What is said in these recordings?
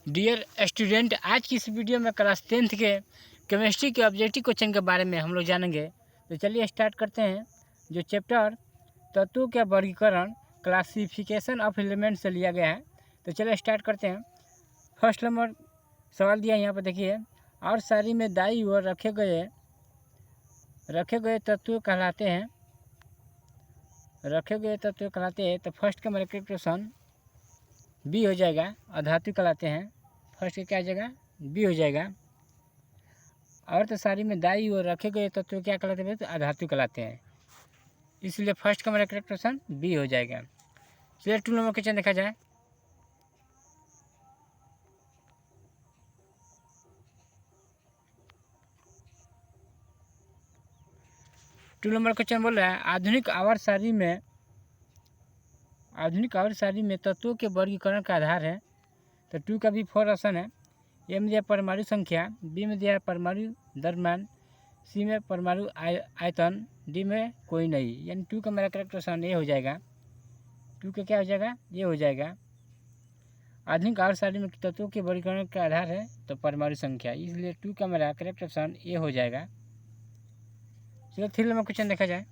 Dear student, आज की इस वीडियो में क्लास 10th के केमिस्ट्री के ऑब्जेक्टिव क्वेश्चन के बारे में हम लोग जानेंगे। तो चलिए स्टार्ट करते हैं। जो चैप्टर तत्वों का वर्गीकरण क्लासिफिकेशन ऑफ एलिमेंट से लिया गया है। तो चलिए स्टार्ट करते हैं। फर्स्ट नंबर सवाल दिया है यहाँ पर, देखिए। और सारी में दाईं ओर रखे गए तत्व कहलाते हैं। तो फर्स्ट का मेरा क्वेश्चन बी हो जाएगा, अधातु कहलाते हैं। फर्स्ट का क्या हो जाएगा, बी हो जाएगा। और तो सारी में दाईं ओर रखे गए तत्व क्या कहलाते हैं, तो अधातु कहलाते हैं। इसलिए फर्स्ट का मेरा करेक्ट ऑप्शन बी हो जाएगा। चलिए 2 नंबर क्वेश्चन देखा जाए। टू नंबर क्वेश्चन बोल रहा है, आधुनिक आवर्त सारणी में तत्वों के वर्गीकरण का आधार है। तो 2 का भी 4 ऑप्शन है। ए में दिया परमाणु संख्या, बी में दिया परमाणु द्रव्यमान, सी में परमाणु आयतन, डी में कोई नहीं। यानी 2 का मेरा करेक्ट ऑप्शन ए हो जाएगा। 2 का क्या हो जाएगा, ये हो जाएगा। आधुनिक आवर्त सारणी में तत्वों के वर्गीकरण का आधार है तो परमाणु संख्या, इसलिए 2 का मेरा करेक्ट ऑप्शन ए हो जाएगा। चलो 3 नंबर क्वेश्चन देखा जाए।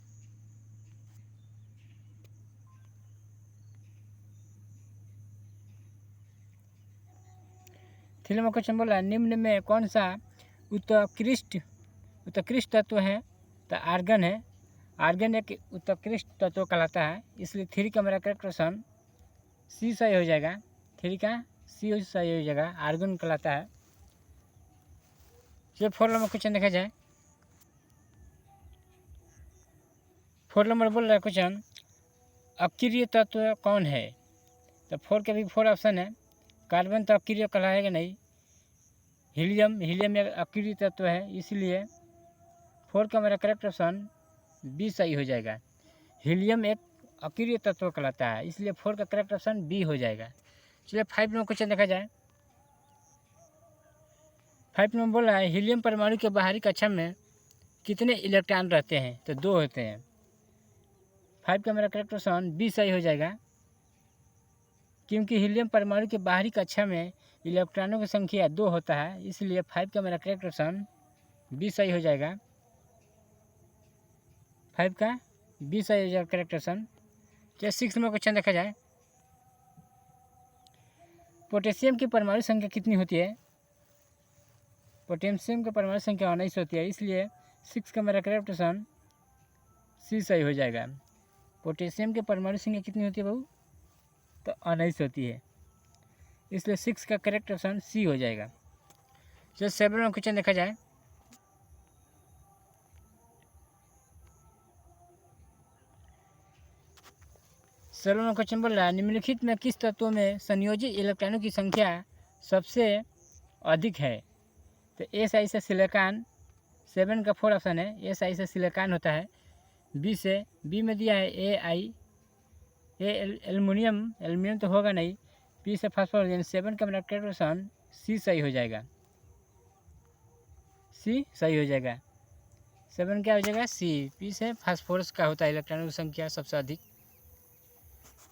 नंबर क्वेश्चन बोला है, निम्न में कौन सा उत्कृष्ट तत्व है। तो आर्गन है। आर्गन एक उत्कृष्ट तत्व कहलाता है, इसलिए 3 का मेरा करेक्ट ऑप्शन सी सही हो जाएगा। 3 का सी सही हो जाएगा, आर्गन कहलाता है। चलिए 4 नंबर क्वेश्चन देखा जाए। 4 नंबर बोल रहा है क्वेश्चन, अक्रिय तत्व कौन है। तो 4 के भी 4 ऑप्शन है। कार्बन तो अक्रिय कहलाएगा नहीं। हीलियम एक अक्रिय तत्व है, इसलिए 4 का मेरा करेक्ट ऑप्शन बी सही हो जाएगा। हीलियम एक अक्रिय तत्व कहलाता है, इसलिए 4 का करेक्ट ऑप्शन बी हो जाएगा। चलिए 5 नंबर क्वेश्चन देखा जाए। 5 नंबर बोल रहा है, हीलियम परमाणु के बाहरी कक्षा में कितने इलेक्ट्रॉन रहते हैं। तो 2 होते हैं। 5 का मेरा करेक्ट ऑप्शन बी सही हो जाएगा, क्योंकि हीलियम परमाणु के बाहरी कक्षा में इलेक्ट्रॉनों की संख्या 2 होता है, इसलिए 5 का मेरा करेक्ट ऑप्शन बी सही हो जाएगा। 5 का बी सही हो जाएगा करेक्ट ऑप्शन। चलिए 6 नंबर क्वेश्चन देखा जाए। पोटेशियम की परमाणु संख्या कितनी होती है। पोटेशियम की परमाणु संख्या 19 होती है, इसलिए 6 का मेरा करेक्ट ऑप्शन सी सही हो जाएगा। पोटेशियम की परमाणु संख्या कितनी होती है बहू, तो 19 होती है, इसलिए 6 का करेक्ट ऑप्शन सी हो जाएगा। चलिए 7 नंबर क्वेश्चन देखा जाए। 7 नंबर क्वेश्चन बोल रहा है, निम्नलिखित में किस तत्वों में संयोजित इलेक्ट्रॉनों की संख्या सबसे अधिक है। तो एस आई से सिलिकॉन, 7 का 4 ऑप्शन है। एस आई से सिलिकॉन होता है। बी में दिया है एल्युमिनियम तो होगा नहीं। पी से फास्फोरस, यानी 7 का मेरा करेक्ट ऑप्शन सी सही हो जाएगा। सी सही हो जाएगा। 7 क्या हो जाएगा, सी। पी से फास्फोरस का होता है इलेक्ट्रॉनों की संख्या सबसे अधिक।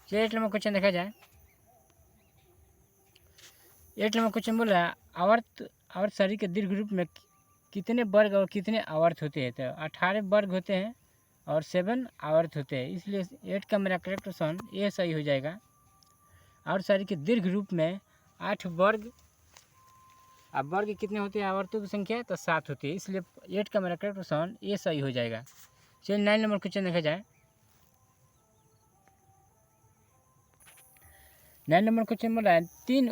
चलिए 8 नंबर क्वेश्चन देखा जाए। 8 नंबर क्वेश्चन बोल रहा है, आवर्त सारणी के दीर्घ रूप में कितने वर्ग और कितने आवर्त होते हैं। तो 18 वर्ग होते हैं और 7 आवर्त होते हैं, इसलिए 8 का मेरा करेक्ट ऑप्शन ए सही हो जाएगा। आवर्त सारणी के दीर्घ रूप में 8 वर्ग, अब वर्ग कितने होते हैं आवर्तों की संख्या, तो 7 होती है, इसलिए 8 का मेरा करेक्ट ऑप्शन ए सही हो जाएगा। चलिए 9 नंबर क्वेश्चन देखा जाए। 9 नंबर क्वेश्चन बोल रहा है, 3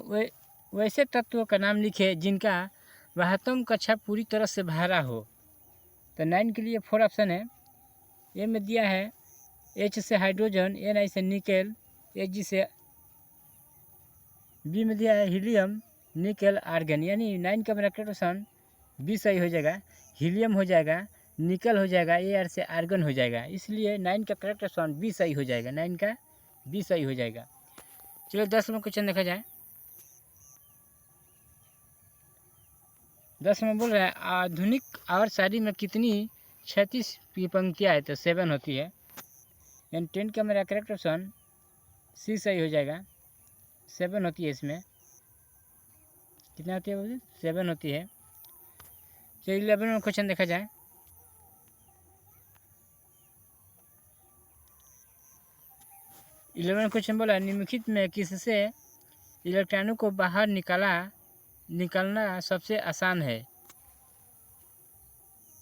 वैसे तत्वों का नाम लिखे जिनका वहत्तम कक्षा पूरी तरह से भरा हो। तो 9 के लिए 4 ऑप्शन है। ए में दिया है एच से हाइड्रोजन, एन आई से निकेल, एच जी से, बी में दिया है हीलियम, निकेल, आर्गन। यानी 9 का मेरा करेक्ट ऑप्शन बी सही हो जाएगा। हीलियम हो जाएगा, निकल हो जाएगा, ए आर से आर्गन हो जाएगा, इसलिए 9 का करेक्ट ऑप्शन बी सही हो जाएगा। 9 का बी सही हो जाएगा। चलिए 10 नंबर क्वेश्चन देखा जाए। 10 में बोल रहा है, आधुनिक आवर्त सारणी में कितनी क्षैतिज पंक्तियाँ है। तो 7 होती है, यानी 10 का मेरा करेक्ट ऑप्शन सी सही हो जाएगा। 7 होती है इसमें। कितना होती है बोलिए? 7 होती है। चलिए 11वां क्वेश्चन देखा जाए। इलेवन क्वेश्चन बोला निम्नलिखित में किससे इलेक्ट्रॉनों को बाहर निकालना सबसे आसान है।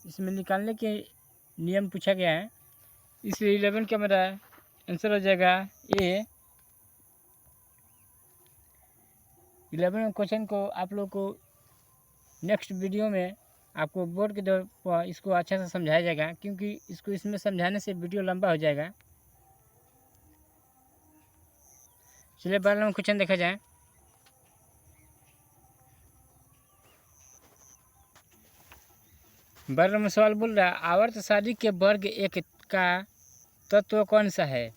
इसमें निकालने के नियम पूछा गया है, इसलिए 11 का मेरा आंसर हो जाएगा ए। 11 क्वेश्चन को आप लोग को नेक्स्ट वीडियो में आपको बोर्ड के तौर पर इसको अच्छा से समझाया जाएगा, क्योंकि इसको इसमें समझाने से वीडियो लंबा हो जाएगा। चलिए 12वां क्वेश्चन देखा जाए। 12वां सवाल बोल रहा है आवर्त सारणी के वर्ग एक का तत्व कौन सा है।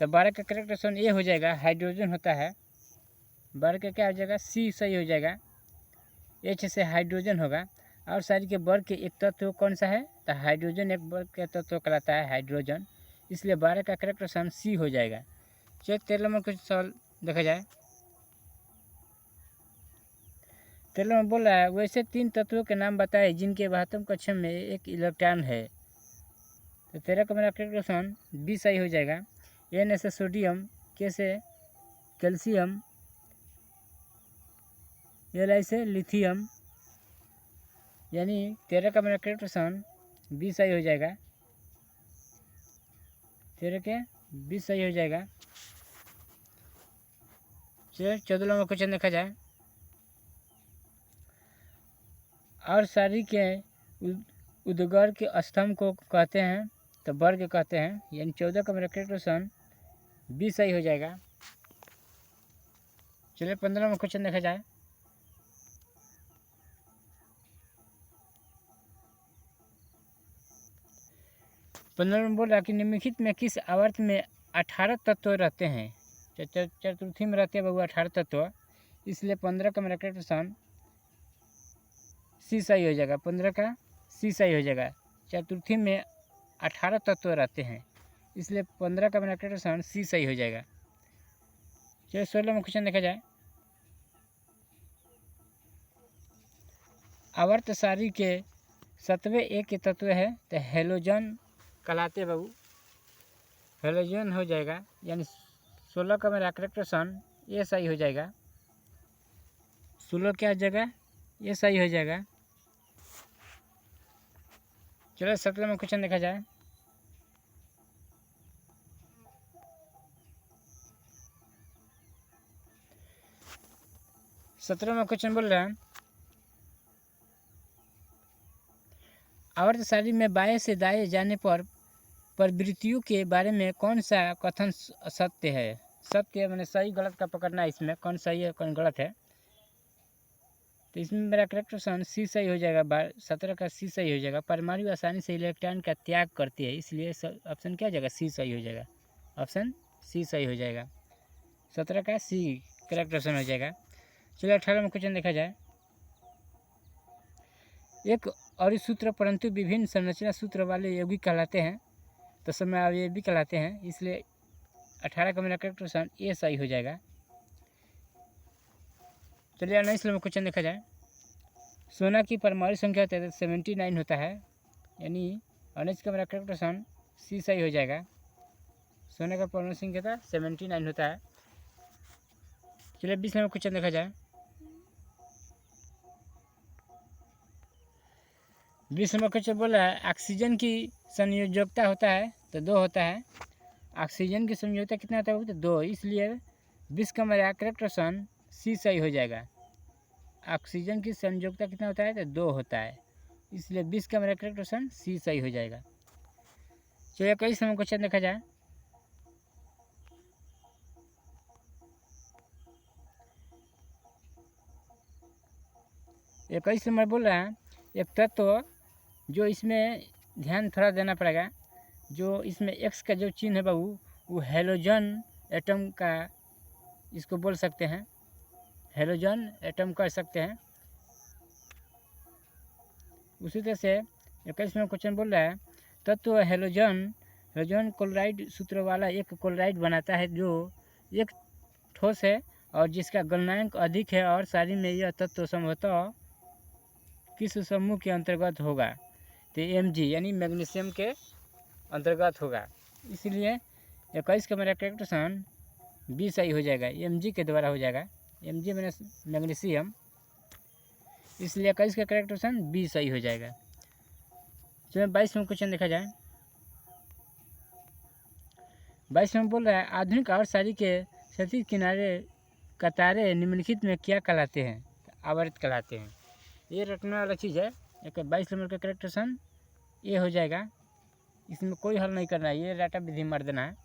तो 12 का करेक्ट ऑप्शन ए हो जाएगा, हाइड्रोजन होता है। 12 का क्या हो जाएगा? सी सही हो जाएगा। एच से हाइड्रोजन होगा। और सारणी के वर्ग के एक तत्व कौन सा है? तो हाइड्रोजन एक वर्ग का तत्व कहलाता है, हाइड्रोजन। इसलिए 12 का करेक्ट ऑप्शन सी हो जाएगा। चलिए 13वां कुछ सवाल देखा जाए। 13वां बोल रहा है वैसे 3 तत्वों के नाम बताए जिनके वाहतम कक्षम में एक इलेक्ट्रॉन है। तो 13 का मेरा करेक्ट ऑप्शन बी सही हो जाएगा। एन से सोडियम, के से कैल्शियम, एल से लिथियम, यानी 13 का मेरा करेक्ट ऑप्शन बी सही हो जाएगा। 13 के बी सही हो जाएगा। चलिए 14वां क्वेश्चन देखा जाए। और सारणी के उद्गार के स्तंभ को कहते हैं, तो वर्ग कहते हैं, यानी 14 का मेरा करेक्ट ऑप्शन बी सही हो जाएगा। चलिए 15वां क्वेश्चन देखा जाए। 15 बोल रहा कि निम्नलिखित में किस आवर्त में 18 तत्व रहते हैं। चतुर्थी में रहते हैं बबू 18 तत्व, इसलिए 15 का मेरा करेक्ट ऑप्शन सी सही हो जाएगा। 15 का सी सही हो जाएगा। चतुर्थी में 18 तत्व रहते हैं, इसलिए 15 का मेरा करेक्ट ऑप्शन सी सही हो जाएगा। चलिए 16वां क्वेश्चन देखा जाए। आवर्त सारणी के 7वें एक के तत्व है, तो हेलोजन कहलाते बाबू, हेलोजन हो जाएगा। यानी 16 का मेरा करेक्ट ऑप्शन ये सही हो जाएगा। 16 क्या हो जाएगा? ये सही हो जाएगा। चलो 17वां क्वेश्चन देखा जाए। सत्रहवां क्वेश्चन बोल रहा है आवर्त सारणी में बाएं से दाएं जाने पर प्रवृत्तियों के बारे में कौन सा कथन सत्य है। सत्य मैंने सही गलत का पकड़ना है, इसमें कौन सही है कौन गलत है। तो इसमें मेरा करेक्ट ऑप्शन सी सही हो जाएगा। 17 का सी सही हो जाएगा। परमाणु आसानी से इलेक्ट्रॉन का त्याग करती है, इसलिए ऑप्शन क्या हो जाएगा? सी सही हो जाएगा। ऑप्शन सी सही हो जाएगा। 17 का सी करेक्ट ऑप्शन हो जाएगा। चलिए 18वां क्वेश्चन देखा जाए। एक और सूत्र परंतु विभिन्न संरचना सूत्र वाले यौगिक कहलाते हैं, तो समअवयवी कहलाते हैं, इसलिए 18 का मेरा करेक्ट ऑप्शन ए सही हो जाएगा। चलिए 19वां क्वेश्चन देखा जाए। सोना की परमाणु संख्या 79 होता है, यानी 19 का मेरा करेक्ट ऑप्शन सी सही हो जाएगा। सोने का परमाणु संख्या 79 होता है। चलिए 20वां क्वेश्चन देखा जाए। 20वां क्वेश्चन बोल रहा है ऑक्सीजन की संयोजकता होता है, तो 2 होता है। ऑक्सीजन की संयोजकता कितना होता है? तो 2, इसलिए 20 का मेरा करेक्ट ऑप्शन सी सही हो जाएगा। ऑक्सीजन की संयोजकता कितना होता है? तो 2 होता है, इसलिए 20 का मेरा करेक्ट ऑप्शन सी सही हो जाएगा। चलिए 21वां क्वेश्चन देखा जाए। 21 नंबर बोल रहा है एक तत्व जो इसमें ध्यान थोड़ा देना पड़ेगा, जो इसमें एक्स का जो चिन्ह है बाबू वो हेलोजन एटम का इसको बोल सकते हैं, हेलोजन एटम कर सकते हैं। उसी तरह से 21वां क्वेश्चन बोल रहा है तत्व हेलोजन क्लोराइड सूत्र वाला एक क्लोराइड बनाता है जो एक ठोस है और जिसका गलनांक अधिक है और सारी में यह तत्व संभवतः किस समूह के अंतर्गत होगा? तो Mg यानी मैग्नीशियम के अंतर्गत होगा। इसलिए 21 का मेरा करेक्ट ऑप्शन बी सही हो जाएगा, Mg के द्वारा हो जाएगा, Mg मैंने मैग्नीशियम, इसलिए 21 का करेक्ट ऑप्शन बी सही हो जाएगा। चलिए 22 में क्वेश्चन देखा जाए। 22 में बोल रहा है आधुनिक आवर्तसारी के क्षैतिज किनारे कतारे निम्नलिखित में क्या कहलाते हैं? आवर्त कहलाते हैं। ये रटने वाला चीज़ है। एक 22 नंबर का करेक्ट ऑप्शन ए हो जाएगा, इसमें कोई हल नहीं करना है, ये डाटा विधि मार देना है।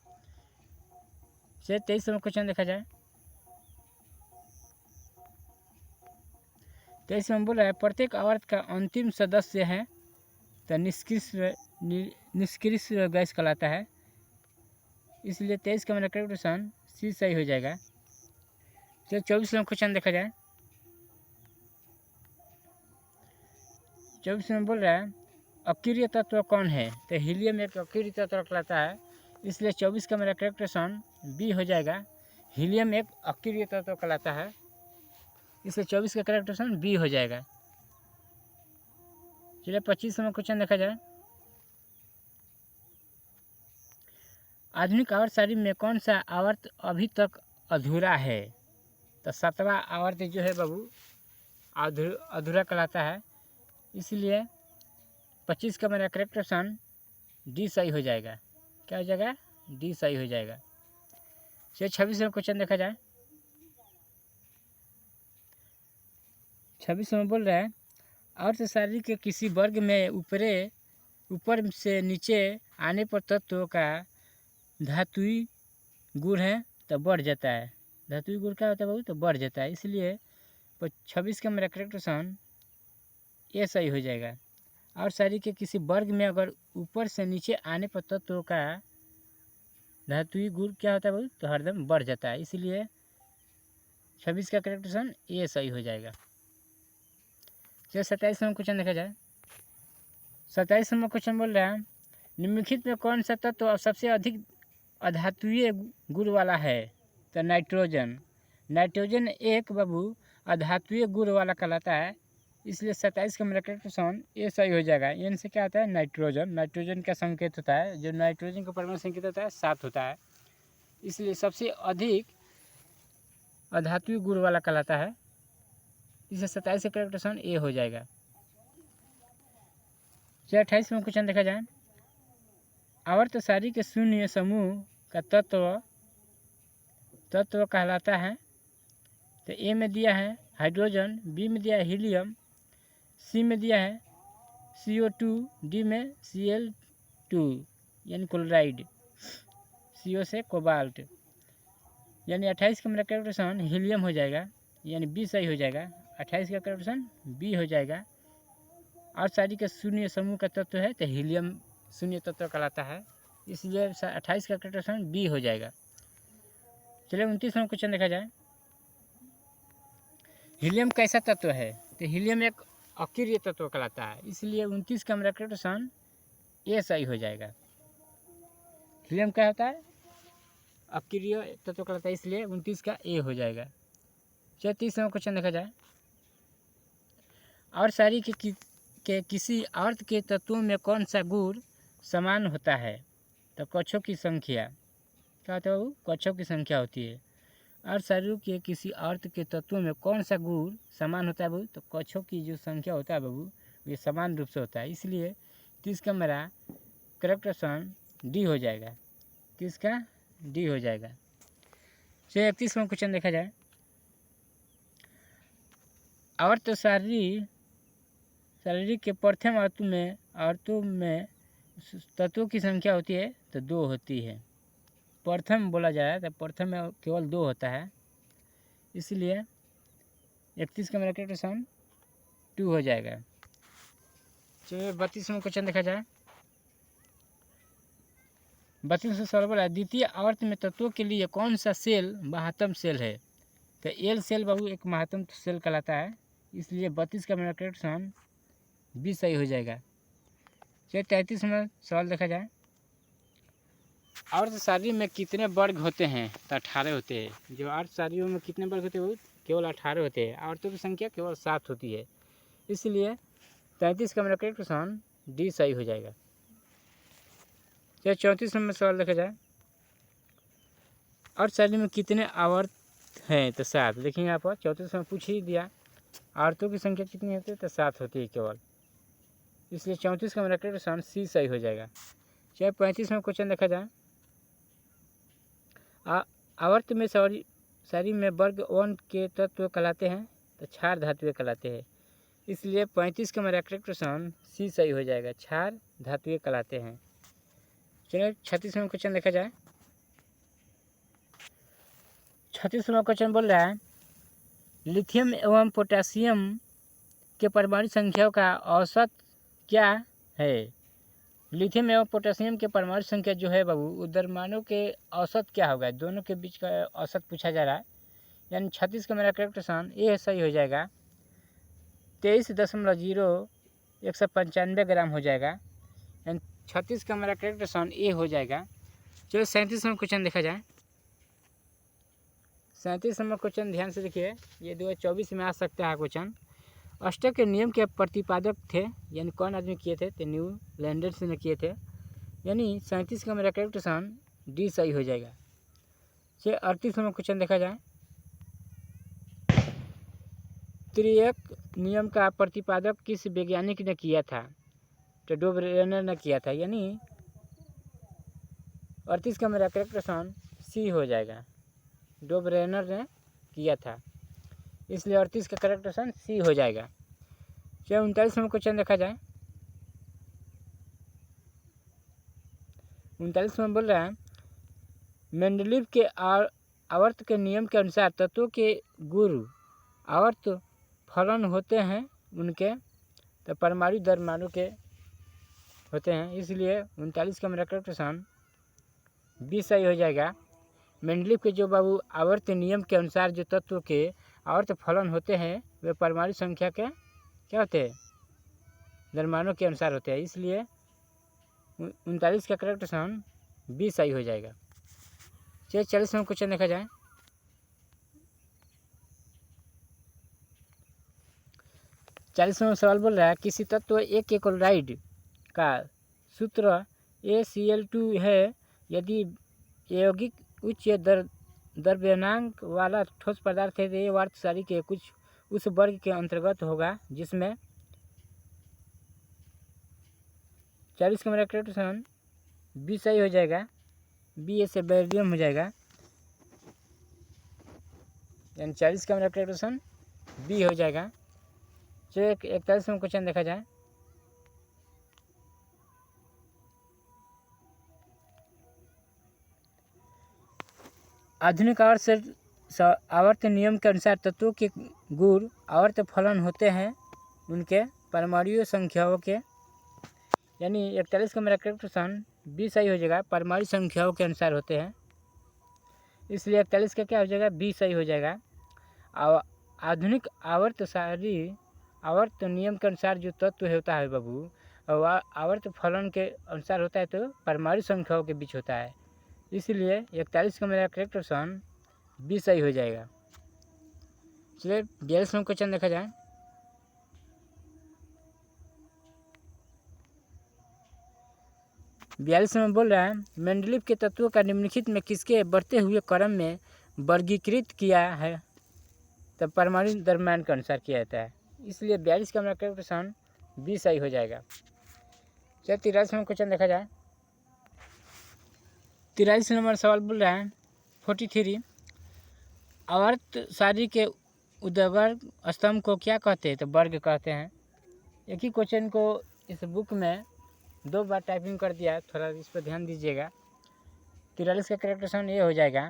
चलिए 23 में क्वेश्चन देखा जाए। 23 में बोल रहा है प्रत्येक आवर्त का अंतिम सदस्य है तो निष्क्रिय गैस कहलाता है। इसलिए 23 का मेरा करेक्ट ऑप्शन सी सही हो जाएगा। चलिए 24 में क्वेश्चन देखा जाए। 24 में बोल रहा है अक्रिय तत्व कौन है? तो हीलियम एक अक्रिय तत्व कहलाता है। इसलिए 24 का मेरा करेक्ट ऑप्शन बी हो जाएगा, हीलियम एक अक्रिय तत्व कहलाता है। इसलिए 24 का करेक्ट ऑप्शन बी हो जाएगा। चलिए 25 में क्वेश्चन देखा जाए। आधुनिक आवर्तसारी में कौन सा आवर्त अभी तक अधूरा है? तो 7वां आवर्त जो है बाबू अधूरा कहलाता है। इसलिए 25 का मेरा करेक्ट ऑप्शन डी सही हो जाएगा। क्या हो जाएगा? डी सही हो जाएगा। चलिए 26 में क्वेश्चन देखा जाए। 26 में बोल रहा है अर्थशास्त्री के किसी वर्ग में ऊपर से नीचे आने पर तत्वों का धातुई गुण है तो बढ़ जाता है। धातुई गुण क्या होता है बाबू? तो बढ़ जाता है। इसलिए 26 का मेरा करेक्ट ऑप्शन ये सही हो जाएगा। और सारी के किसी वर्ग में अगर ऊपर से नीचे आने पर तत्वों का धातुई गुण क्या होता है बाबू? तो हरदम बढ़ जाता है। इसलिए 26 का करेक्ट ऑप्शन ये सही हो जाएगा। चलिए 27 में क्वेश्चन देखा जाए। 27 में क्वेश्चन बोल रहा है निम्नलिखित में कौन सा तत्व सबसे अधिक अधातुईय गुण वाला है? तो नाइट्रोजन। नाइट्रोजन एक बाबू अधातुईय गुण वाला कहलाता है। इसलिए 27 का मेरा करेक्ट ऑप्शन ये सही हो जाएगा। एन से क्या होता है? नाइट्रोजन। नाइट्रोजन का संकेत होता है, जो नाइट्रोजन का परमाणु संकेत होता है 7 होता है। इसलिए सबसे अधिक अधातुईय गुण वाला कहलाता है। इसलिए 27 का करेक्ट ऑप्शन ए हो जाएगा। चलिए 28 में क्वेश्चन देखा जाए। आवर्तसारी के शून्य समूह का तत्व कहलाता है। तो ए में दिया है हाइड्रोजन, बी में दिया है हीलियम, सी में दिया है CO2, डी में Cl2 यानी क्लोराइड, CO से कोबाल्ट। यानी 28 का मेरा करेक्ट ऑप्शन हीलियम हो जाएगा, यानी बी सही हो जाएगा। 28 का करेक्ट ऑप्शन बी हो जाएगा। और सारी के शून्य समूह का तत्व है तो हीलियम शून्य तत्व कहलाता है। इसलिए 28 का करेक्ट ऑप्शन बी हो जाएगा। चलिए 29 में क्वेश्चन देखा जाए। हीलियम कैसा तत्व है? तो हीलियम एक अक्रिय तत्व कहलाता है। इसलिए 29 का मेरा करेक्ट ऑप्शन ए सही हो जाएगा। हीलियम क्या होता है? अक्रिय तत्व कहलाता है, इसलिए 29 का ए हो जाएगा। चलिए 30 में क्वेश्चन देखा जाए। और सारी के किसी आवर्त के तत्वों में कौन सा गुण समान होता है? तो कक्षों की संख्या। क्या होता है बाबू? कक्षों की संख्या होती है। और सारी के किसी आवर्त के तत्वों में कौन सा गुण समान होता है बाबू? तो कक्षों की जो संख्या होता है बाबू ये समान रूप से होता है। इसलिए 30 का मेरा करेक्ट ऑप्शन डी हो जाएगा। 30 का डी हो जाएगा। चलिए 31 में क्वेश्चन देखा जाए। शारीरिक के प्रथम आवर्तों में तत्वों की संख्या होती है तो 2 होती है। प्रथम बोला जाए तो प्रथम में केवल 2 होता है। इसलिए 31 का मेरा करेक्ट ऑप्शन 2 हो जाएगा। चलिए 32 में क्वेश्चन देखा जाए। 32 में सवाल बोला द्वितीय आवर्त में तत्वों के लिए कौन सा सेल महत्तम सेल है? तो एल सेल बाबू एक महत्तम सेल कहलाता है। इसलिए 32 का मेरा करेक्ट ऑप्शन बी सही हो जाएगा। चलिए 33 में सवाल देखा जाए। अर्ध शारीर में कितने वर्ग होते हैं? तो 18 होते हैं। जो अर्ध शारीरों में कितने वर्ग होते हैं? वो केवल 18 होते हैं। औरतों की संख्या केवल 7 होती है। इसलिए 33 का मेरा करेक्ट ऑप्शन डी सही हो जाएगा। चलिए 34 नंबर सवाल देखा जाए। अर्ध शरीर में कितने आवर्त हैं? तो 7। देखेंगे यहाँ पर 34 में पूछ ही दिया। आवर्तों की संख्या कितनी होती है? तो 7 होती है केवल। इसलिए 34 का मेरा करेक्ट ऑप्शन सी सही हो जाएगा। चाहे 35 में क्वेश्चन देखा जाए। आवर्त में शरीर में वर्ग 1 के तत्व कहलाते हैं? तो क्षार धातुएं कहलाते हैं। इसलिए 35 का मेरा करेक्ट ऑप्शन सी सही हो जाएगा। क्षार धातुएं कहलाते हैं। चलिए 36 में क्वेश्चन देखा जाए। 36वां क्वेश्चन बोल रहा है लिथियम एवं पोटेशियम के परमाणु संख्याओं का औसत क्या है? लिथियम एवं पोटेशियम के परमाणु संख्या जो है बाबू, वो द्रव्यमानों के औसत क्या होगा? दोनों के बीच का औसत पूछा जा रहा है। यानी 36 का मेरा करेक्ट ऑप्शन ये सही हो जाएगा। 23.0195 ग्राम हो जाएगा। यानी 36 का मेरा करेक्ट ऑप्शन ए हो जाएगा। चलो 37 नंबर क्वेश्चन देखा जाए। 37 नंबर क्वेश्चन ध्यान से देखिए, ये 2024 में आ सकता है क्वेश्चन। अष्टक के नियम के प्रतिपादक थे, यानी कौन आदमी किए थे? तो न्यूलैंडर्स ने किए थे। यानी 37 का मेरा करेक्ट ऑप्शन डी सही हो जाएगा। चलिए 38 नंबर क्वेश्चन देखा जाए। त्रिएक नियम का प्रतिपादक किस वैज्ञानिक ने किया था? तो डोबरेनर ने किया था। यानी 38 का मेरा करेक्ट ऑप्शन सी हो जाएगा। डोबरेनर ने किया था, इसलिए 38 का करेक्ट ऑप्शन सी हो जाएगा। चलिए 39 नंबर क्वेश्चन देखा जाए। 39 में बोल रहा है मेंडलीव के आवर्त के नियम के अनुसार तत्वों के गुण आवर्त फलन होते हैं उनके, तो परमाणु द्रव्यमानों के होते हैं। इसलिए 39 का मेरा करेक्ट ऑप्शन बी सही हो जाएगा। मेंडलीव के जो बाबू आवर्त नियम के अनुसार जो तत्व के आवर्त फलन होते हैं वे परमाणु संख्या के क्या होते हैं? द्रव्यमानों के अनुसार होते हैं। इसलिए 39 का करेक्ट ऑप्शन बी सही हो जाएगा। चलिए 40 में क्वेश्चन देखा जाए। 40 में सवाल बोल रहा है किसी तत्व ए के क्लोराइड का सूत्र ACl2 है। यदि यौगिक उच्च द्रव्यमानांक वाला ठोस पदार्थ है तो ये वार्त सारी के कुछ उस वर्ग के अंतर्गत होगा जिसमें 40 का मेरा करेक्ट ऑप्शन बी सही हो जाएगा। बी से बेरिलियम हो जाएगा। यानी 40 का मेरा करेक्ट ऑप्शन बी हो जाएगा। चलिए 41 में क्वेश्चन देखा जाए। आधुनिक आवर्त नियम के अनुसार तत्वों के गुण आवर्त फलन होते हैं उनके परमाणु संख्याओं के। यानी 41 का मेरा करेक्ट ऑप्शन बी सही हो जाएगा। परमाणु संख्याओं के अनुसार होते हैं, इसलिए 41 का क्या हो जाएगा? बी सही हो जाएगा। आधुनिक आवर्त नियम के अनुसार जो तत्व होता है बाबू, और आवर्त फलन के अनुसार होता है तो परमाणु संख्याओं के बीच होता है। इसलिए 41 का मेरा करेक्ट ऑप्शन बी सही हो जाएगा। चलिए 42 में क्वेश्चन देखा जाए। 42 में बोल रहा है मेंडलीव के तत्वों का निम्नलिखित में किसके बढ़ते हुए क्रम में वर्गीकृत किया है? तो परमाणु द्रव्यमान के अनुसार किया जाता है। इसलिए 42 का मेरा करेक्ट ऑप्शन बी सही हो जाएगा। चलिए 43 में क्वेश्चन देखा जाए। 43 नंबर सवाल बोल रहा है 43 आवर्त सारणी के उद्वर्ग स्तंभ को क्या कहते हैं? तो वर्ग कहते हैं। एक ही क्वेश्चन को इस बुक में 2 बार टाइपिंग कर दिया, थोड़ा इस पर ध्यान दीजिएगा। 43 का करेक्ट ऑप्शन ये हो जाएगा।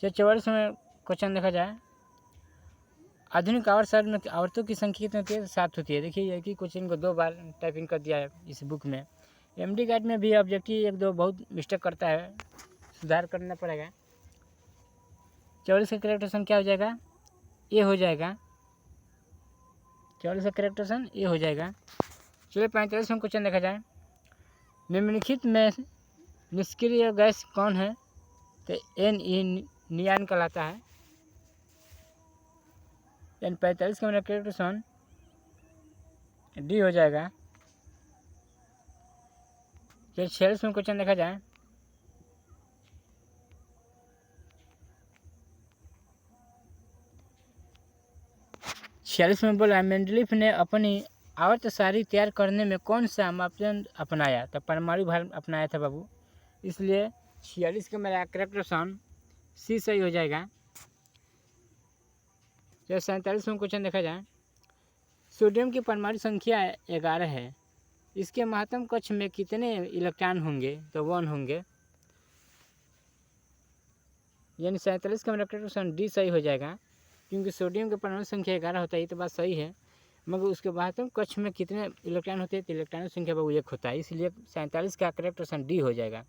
चलिए 44 में क्वेश्चन देखा जाए। आधुनिक आवर्त सारणी में आवर्तों की संख्या कितनी होती है? 7 होती है। देखिए एक ही क्वेश्चन को 2 बार टाइपिंग कर दिया है इस बुक में। MD गाइड में भी ऑब्जेक्टिव 1-2 बहुत मिस्टेक करता है, सुधार करना पड़ेगा। 44 का करेक्ट ऑप्शन क्या हो जाएगा? ए हो जाएगा। 44 का करेक्ट ऑप्शन ए हो जाएगा। चलिए 45 में क्वेश्चन देखा जाए। निम्नलिखित में निष्क्रिय गैस कौन है? तो नियान कहलाता है। N45 का मेरा करेक्ट ऑप्शन डी हो जाएगा। चलिए 46 में क्वेश्चन देखा जाए। में बोला मेंडलीफ ने अपनी आवर्तसारी तैयार करने में कौन सा मापदंड अपनाया? तो परमाणु भार अपनाया था बाबू। इसलिए 46 का मेरा करेक्ट ऑप्शन सी सही हो जाएगा। जब 47 में क्वेश्चन देखा जाए, सोडियम की परमाणु संख्या 11 है, इसके महत्तम कक्ष में कितने इलेक्ट्रॉन होंगे? तो 1 होंगे। यानी 47 का मेरा करेक्ट ऑप्शन डी सही हो जाएगा, क्योंकि सोडियम की परमाणु संख्या 11 होता है, ये तो बात सही है, मगर उसके महत्तम कक्ष में कितने इलेक्ट्रॉन होते हैं? तो इलेक्ट्रॉनों की संख्या बाबू 1 होता है, इसलिए 47 का करेक्ट ऑप्शन डी हो जाएगा।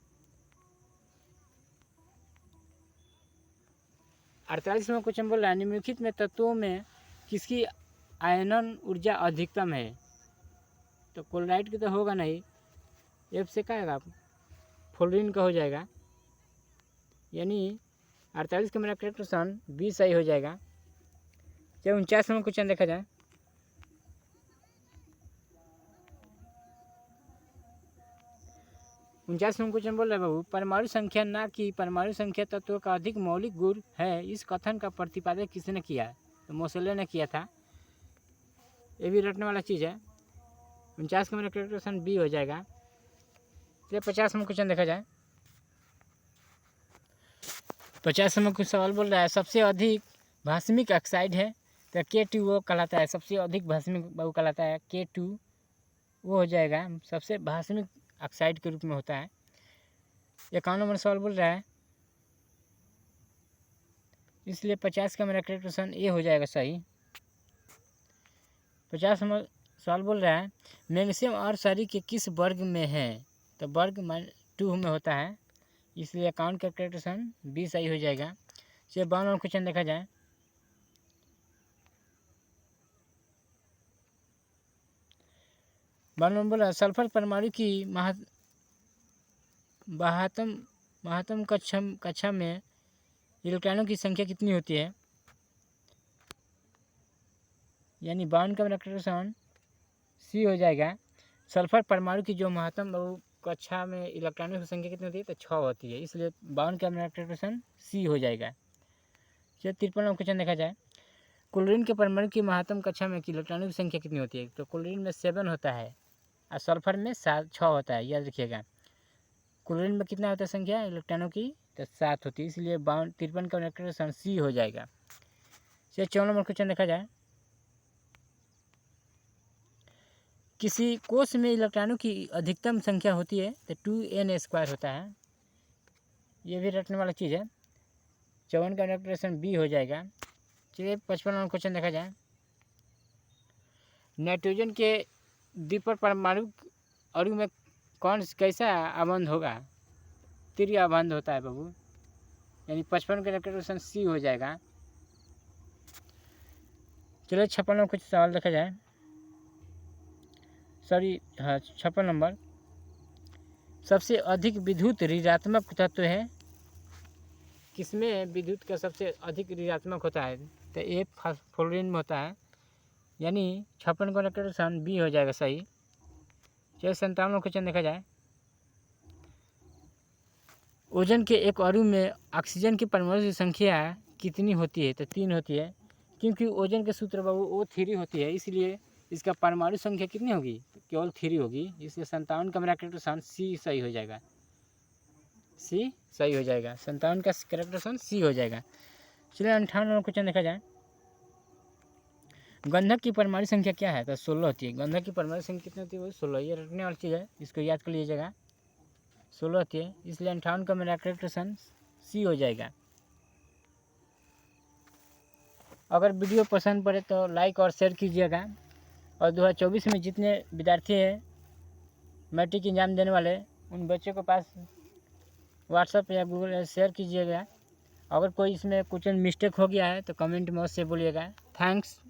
48 में क्वेश्चन बोल रहा है निम्नलिखित में तत्वों में किसकी आयनन ऊर्जा अधिकतम है? तो क्लोराइड की तो होगा नहीं, एफ से क्या आएगा? फ्लोरीन का हो जाएगा। यानी 48 का मेरा करेक्ट ऑप्शन बी सही हो जाएगा। चलिए 49 में क्वेश्चन देखा जाए। में क्वेश्चन बोल रहे बाबू, परमाणु संख्या ना कि परमाणु संख्या तत्व का अधिक मौलिक गुण है, इस कथन का प्रतिपादन किसने किया? तो मोसेले ने किया था। ये भी रटने वाला चीज़ है। 49 का मेरा करेक्ट ऑप्शन बी हो जाएगा। चलिए 50 में क्वेश्चन देखा जाए। 50 में कुछ सवाल बोल रहा है सबसे अधिक भास्मिक ऑक्साइड है, तो K2O कहलाता है। सबसे अधिक भास्मिक बाबू कहलाता है K2, वो हो जाएगा, सबसे भास्मिक ऑक्साइड के रूप में होता है। 51 नंबर सवाल बोल रहा है, इसलिए 50 का मेरा करेक्ट ऑप्शन ए हो जाएगा सही। 50 नंबर सवाल बोल रहा है मैग्नीशियम और शरीर के किस वर्ग में है? तो वर्ग 2 में होता है, इसलिए अकाउंट का करेक्ट ऑप्शन बी सही हो जाएगा। चलिए 52 नंबर क्वेश्चन देखा जाए। बोला सल्फर परमाणु की महत्तम कक्षा में इलेक्ट्रॉनों की संख्या कितनी होती है? यानी 52 का मेरा करेक्ट ऑप्शन सी हो जाएगा। सल्फर परमाणु की जो महत्तम कक्षा में इलेक्ट्रॉनों की संख्या कितनी होती है? तो 6 होती है, इसलिए 52 का मेरा करेक्ट ऑप्शन सी हो जाएगा। चलिए 53 नंबर क्वेश्चन देखा जाए। क्लोरीन के परमाणु की महत्तम कक्षा में इलेक्ट्रॉनों की संख्या कितनी होती है? तो क्लोरीन में 7 होता है और सल्फर में 6 होता है, याद रखिएगा। क्लोरीन में कितना होता है संख्या इलेक्ट्रॉनों की? तो 7 होती है, इसलिए 53 का करेक्ट ऑप्शन सी हो जाएगा। चलिए 54 नंबर क्वेश्चन देखा जाए। किसी कोष में इलेक्ट्रॉनों की अधिकतम संख्या होती है तो 2n² होता है, ये भी रटने वाला चीज़ है। 54 का करेक्ट ऑप्शन बी हो जाएगा। चलिए 55 नंबर क्वेश्चन देखा जाए। नाइट्रोजन के द्विपर परमाणु अणु में कैसा आबंध होगा? त्रि आबंध होता है बाबू, यानी 55 का करेक्ट ऑप्शन सी हो जाएगा। चलिए 56 नंबर कुछ सवाल देखा जाए। हाँ 56 नंबर, सबसे अधिक विद्युत ऋणात्मक तत्व है? किसमें विद्युत का सबसे अधिक ऋणात्मक होता है? तो ये फ्लोरीन में होता है, यानी 56 का करेक्ट ऑप्शन बी हो जाएगा सही। चलिए 57 क्वेश्चन देखा जाए। ओजन के एक अणु में ऑक्सीजन की परमाणु की संख्या कितनी होती है? तो 3 होती है, क्योंकि ओजन के सूत्र बाबू O3 होती है, इसलिए इसका परमाणु संख्या कितनी होगी? तो केवल 3 होगी, इसलिए 57 का मेरा करेक्ट ऑप्शन सी सही हो जाएगा। सी सही हो जाएगा, 57 का करेक्ट ऑप्शन सी हो जाएगा। चलिए 58 नंबर क्वेश्चन देखा जाए। गंधक की परमाणु संख्या क्या है? तो 16 होती है। गंधक की परमाणु संख्या कितनी होती है? 16। ये रखने वाली चीज़ है, इसको याद कर लीजिएगा, 16 होती है, इसलिए 58 का मेरा करेक्ट ऑप्शन सी हो जाएगा। अगर वीडियो पसंद पड़े तो लाइक और शेयर कीजिएगा, और 2024 में जितने विद्यार्थी हैं मैट्रिक एग्जाम देने वाले, उन बच्चों के पास व्हाट्सएप या गूगल शेयर कीजिएगा। अगर कोई इसमें कुछ मिस्टेक हो गया है तो कमेंट में उससे बोलिएगा। थैंक्स।